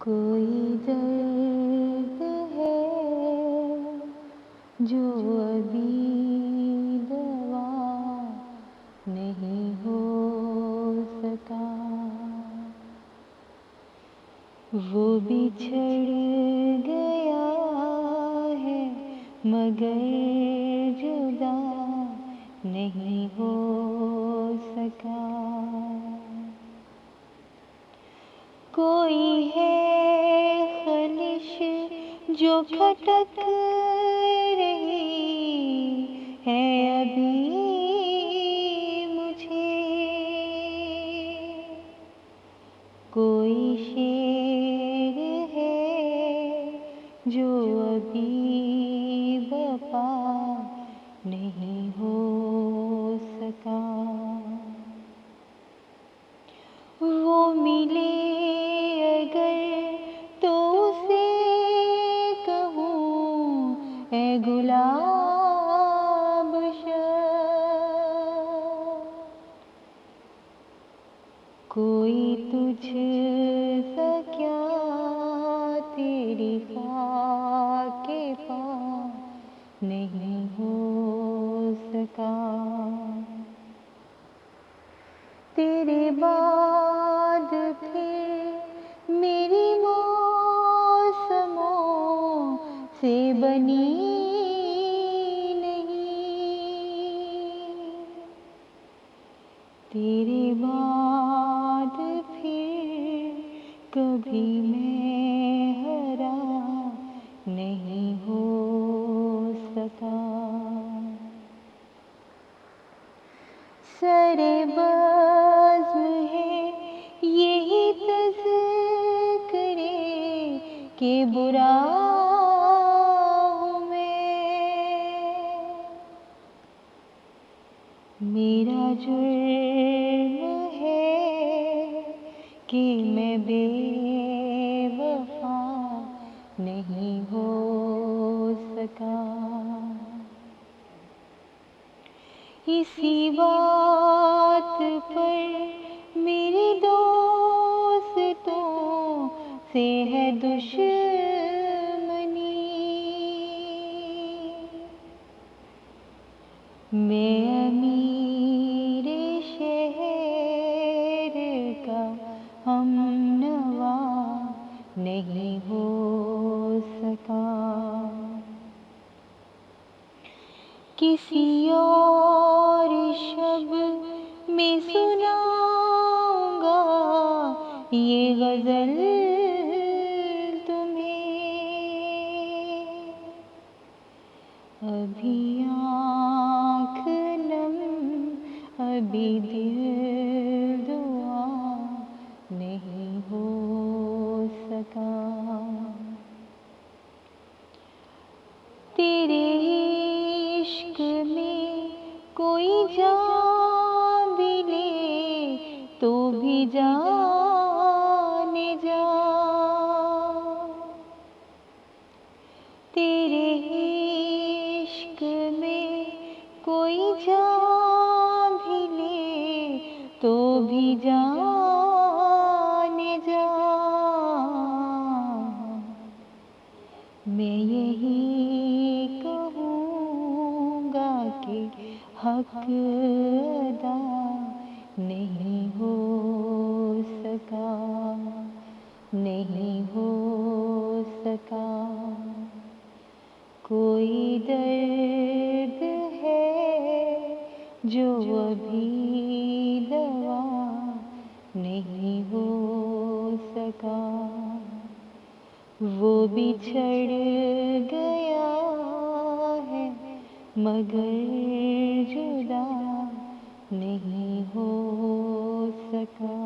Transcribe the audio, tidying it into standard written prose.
कोई दर्द है जो अभी दवा नहीं हो सका। वो बिछड़ गया है मगर जुदा नहीं हो सका। कोई है खलिश जो खटक रही है अभी मुझे। कोई शेर है जो अभी वफा नहीं हो सका। वो मिले अगर तो उसे कहूँ ऐ गुलाब कोई तुझ सा क्या तेरी खाके पा नहीं हो सका। तेरे बाद फिर मेरी मौसमों से बनी नहीं। तेरे बाद फिर कभी मैं हरा नहीं हो सका। सरे बज़्म है यही तज़किरे के बुरा हूँ मैं। मेरा जुर्म है कि मैं बेवफा नहीं हो सका। इसी बात पर मेरे दोस्तों से है दुश्मनी। मैं अमीरे शहर का हमनवा नहीं हो सका। किसी और शब्द में सुनाऊंगा ये गज़ल तुम्हें। अभी आँख नम अभी दिल दुआ नहीं हो सका। तेरे इश्क में कोई जान भी ले तो भी जाने जा। तेरे इश्क में कोई जान भी ले तो भी जाने जा। मैं यही कहूँगा कि हक अदा नहीं हो सका। नहीं हो सका। कोई दर्द है जो अभी दवा नहीं हो सका। वो बिछड़ गया है मगर जुदा नहीं हो सका।